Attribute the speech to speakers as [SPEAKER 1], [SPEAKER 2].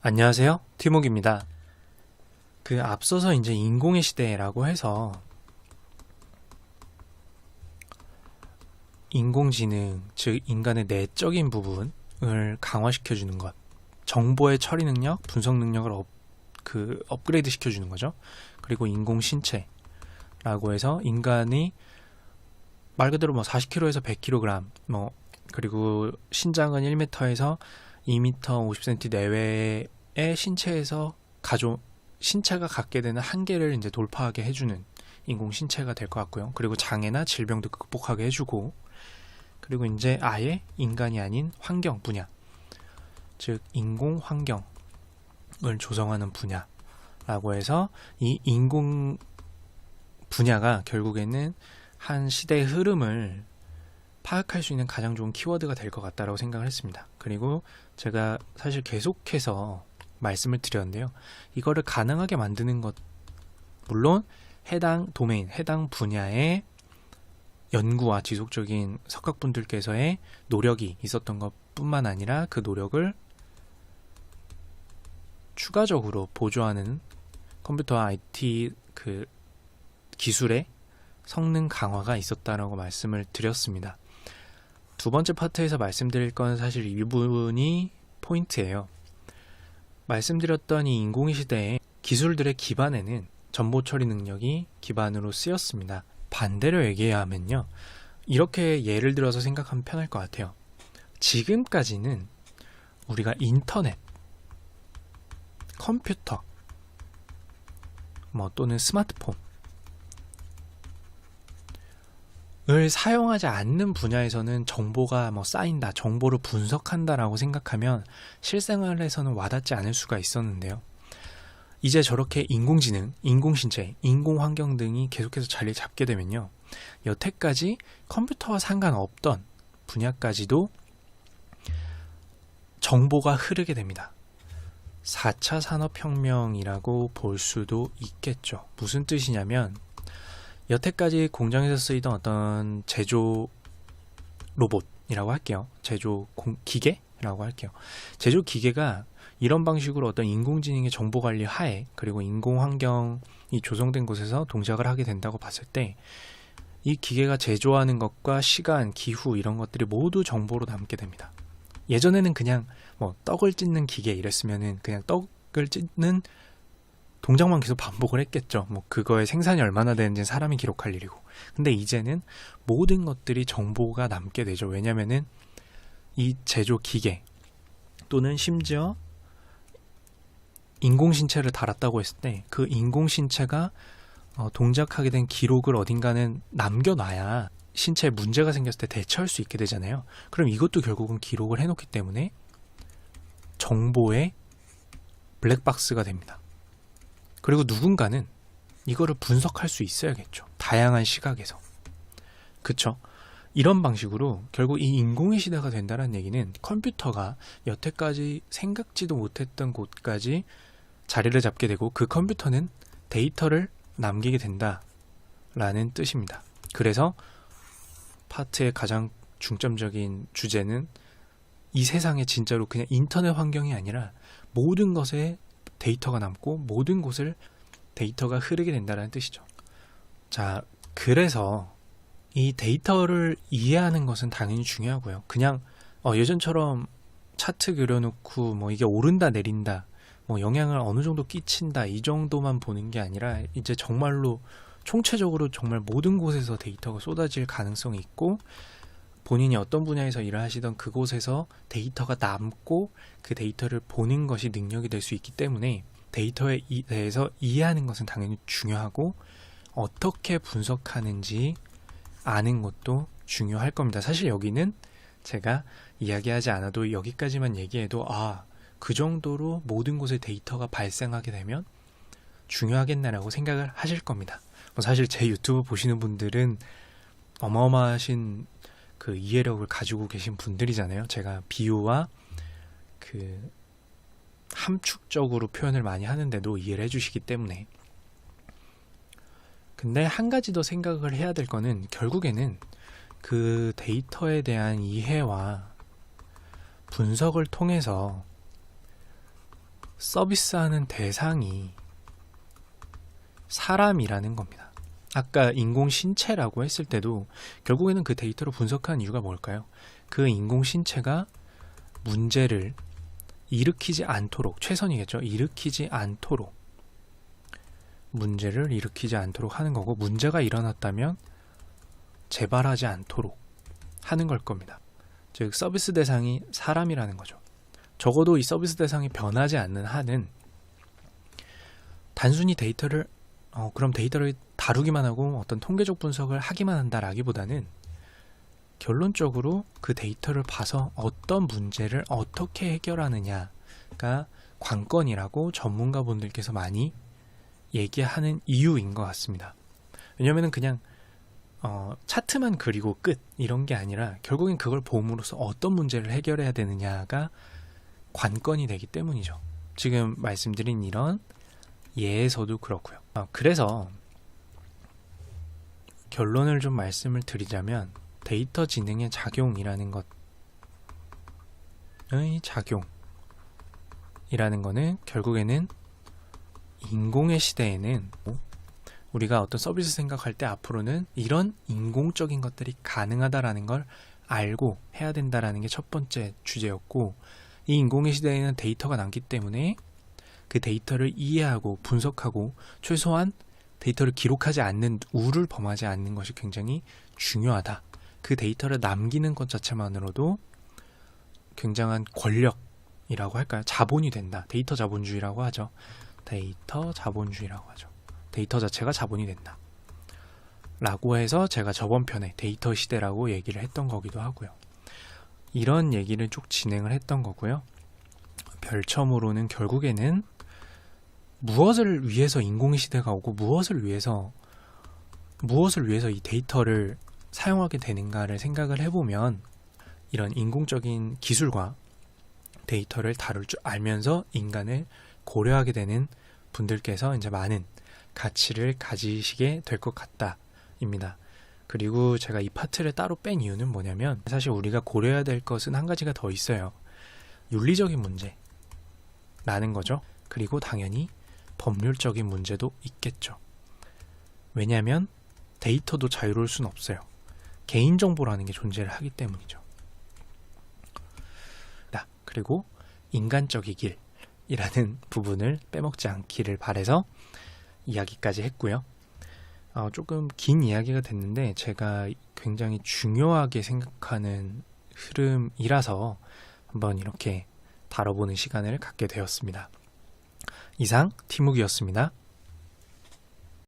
[SPEAKER 1] 안녕하세요. 티목입니다. 앞서서 이제 인공의 시대라고 해서 인공지능, 즉 인간의 내적인 부분을 강화시켜주는 것, 정보의 처리 능력, 분석 능력을 업그레이드 시켜주는 거죠. 그리고 인공신체라고 해서 인간이 말 그대로 40kg에서 100kg, 그리고 신장은 1m에서 2m 50cm 내외의 신체에서 신체가 갖게 되는 한계를 이제 돌파하게 해주는 인공신체가 될 것 같고요. 그리고 장애나 질병도 극복하게 해주고, 그리고 이제 아예 인간이 아닌 환경 분야, 즉 인공 환경을 조성하는 분야라고 해서 이 인공 분야가 결국에는 한 시대의 흐름을 파악할 수 있는 가장 좋은 키워드가 될 것 같다고 생각을 했습니다. 그리고 제가 사실 계속해서 말씀을 드렸는데요. 이거를 가능하게 만드는 것, 물론 해당 도메인, 해당 분야의 연구와 지속적인 석학분들께서의 노력이 있었던 것 뿐만 아니라 그 노력을 추가적으로 보조하는 컴퓨터와 IT 기술의 성능 강화가 있었다라고 말씀을 드렸습니다. 두 번째 파트에서 말씀드릴 건 사실 이 부분이 포인트예요. 말씀드렸던 이 인공위 시대의 기술들의 기반에는 정보 처리 능력이 기반으로 쓰였습니다. 반대로 얘기하면요, 이렇게 예를 들어서 생각하면 편할 것 같아요. 지금까지는 우리가 인터넷, 컴퓨터, 또는 스마트폰 을 사용하지 않는 분야에서는 정보가 쌓인다, 정보를 분석한다라고 생각하면 실생활에서는 와닿지 않을 수가 있었는데요. 이제 저렇게 인공지능, 인공신체, 인공환경 등이 계속해서 자리를 잡게 되면요, 여태까지 컴퓨터와 상관없던 분야까지도 정보가 흐르게 됩니다. 4차 산업혁명이라고 볼 수도 있겠죠. 무슨 뜻이냐면, 여태까지 공장에서 쓰이던 어떤 제조 로봇이라고 할게요. 제조 기계라고 할게요. 제조 기계가 이런 방식으로 어떤 인공지능의 정보 관리 하에, 그리고 인공 환경이 조성된 곳에서 동작을 하게 된다고 봤을 때, 이 기계가 제조하는 것과 시간, 기후 이런 것들이 모두 정보로 남게 됩니다. 예전에는 그냥 떡을 찢는 기계 이랬으면은 그냥 떡을 찢는 동작만 계속 반복을 했겠죠. 그거의 생산이 얼마나 되는지는 사람이 기록할 일이고. 근데 이제는 모든 것들이 정보가 남게 되죠. 왜냐면은 이 제조 기계 또는 심지어 인공신체를 달았다고 했을 때 그 인공신체가 동작하게 된 기록을 어딘가는 남겨놔야 신체에 문제가 생겼을 때 대처할 수 있게 되잖아요. 그럼 이것도 결국은 기록을 해놓기 때문에 정보의 블랙박스가 됩니다. 그리고 누군가는 이거를 분석할 수 있어야겠죠. 다양한 시각에서. 그쵸? 이런 방식으로 결국 이 인공의 시대가 된다는 얘기는 컴퓨터가 여태까지 생각지도 못했던 곳까지 자리를 잡게 되고, 그 컴퓨터는 데이터를 남기게 된다라는 뜻입니다. 그래서 파트의 가장 중점적인 주제는 이 세상에 진짜로 그냥 인터넷 환경이 아니라 모든 것에 데이터가 남고 모든 곳을 데이터가 흐르게 된다는 뜻이죠. 자, 그래서 이 데이터를 이해하는 것은 당연히 중요하고요. 그냥 예전처럼 차트 그려놓고 이게 오른다 내린다, 영향을 어느 정도 끼친다 이 정도만 보는 게 아니라 이제 정말로 총체적으로 정말 모든 곳에서 데이터가 쏟아질 가능성이 있고, 본인이 어떤 분야에서 일을 하시던 그곳에서 데이터가 남고 그 데이터를 보는 것이 능력이 될 수 있기 때문에 데이터에 대해서 이해하는 것은 당연히 중요하고, 어떻게 분석하는지 아는 것도 중요할 겁니다. 사실 여기는 제가 이야기하지 않아도 여기까지만 얘기해도 그 정도로 모든 곳에 데이터가 발생하게 되면 중요하겠나라고 생각을 하실 겁니다. 사실 제 유튜브 보시는 분들은 어마어마하신 그 이해력을 가지고 계신 분들이잖아요. 제가 비유와 함축적으로 표현을 많이 하는데도 이해를 해주시기 때문에. 근데 한 가지 더 생각을 해야 될 거는, 결국에는 그 데이터에 대한 이해와 분석을 통해서 서비스하는 대상이 사람이라는 겁니다. 아까 인공신체라고 했을 때도 결국에는 그 데이터를 분석한 이유가 뭘까요? 그 인공신체가 문제를 일으키지 않도록, 최선이겠죠. 일으키지 않도록, 문제를 일으키지 않도록 하는 거고, 문제가 일어났다면 재발하지 않도록 하는 걸 겁니다. 즉 서비스 대상이 사람이라는 거죠. 적어도 이 서비스 대상이 변하지 않는 한은 단순히 데이터를 그럼 데이터를 다루기만 하고 어떤 통계적 분석을 하기만 한다라기보다는 결론적으로 그 데이터를 봐서 어떤 문제를 어떻게 해결하느냐가 관건이라고 전문가분들께서 많이 얘기하는 이유인 것 같습니다. 왜냐하면 그냥 차트만 그리고 끝 이런 게 아니라 결국엔 그걸 봄으로써 어떤 문제를 해결해야 되느냐가 관건이 되기 때문이죠. 지금 말씀드린 이런 예에서도 그렇고요. 그래서 결론을 좀 말씀을 드리자면 데이터 지능의 작용이라는 것의 작용이라는 거는 결국에는 인공의 시대에는 우리가 어떤 서비스 생각할 때 앞으로는 이런 인공적인 것들이 가능하다라는 걸 알고 해야 된다라는 게 첫 번째 주제였고, 이 인공의 시대에는 데이터가 많기 때문에 그 데이터를 이해하고 분석하고 최소한 데이터를 기록하지 않는, 우를 범하지 않는 것이 굉장히 중요하다. 그 데이터를 남기는 것 자체만으로도 굉장한 권력이라고 할까요? 자본이 된다. 데이터 자본주의라고 하죠. 데이터 자본주의라고 하죠. 데이터 자체가 자본이 된다. 라고 해서 제가 저번 편에 데이터 시대라고 얘기를 했던 거기도 하고요. 이런 얘기를 쭉 진행을 했던 거고요. 별첨으로는 결국에는 무엇을 위해서 인공의 시대가 오고 무엇을 위해서 이 데이터를 사용하게 되는가를 생각을 해보면 이런 인공적인 기술과 데이터를 다룰 줄 알면서 인간을 고려하게 되는 분들께서 이제 많은 가치를 가지시게 될 것 같다입니다. 그리고 제가 이 파트를 따로 뺀 이유는 뭐냐면 사실 우리가 고려해야 될 것은 한 가지가 더 있어요. 윤리적인 문제라는 거죠. 그리고 당연히 법률적인 문제도 있겠죠. 왜냐하면 데이터도 자유로울 수는 없어요. 개인정보라는 게 존재를 하기 때문이죠. 그리고 인간적이길이라는 부분을 빼먹지 않기를 바라서 이야기까지 했고요. 조금 긴 이야기가 됐는데 제가 굉장히 중요하게 생각하는 흐름이라서 한번 이렇게 다뤄보는 시간을 갖게 되었습니다. 이상 티묵이었습니다.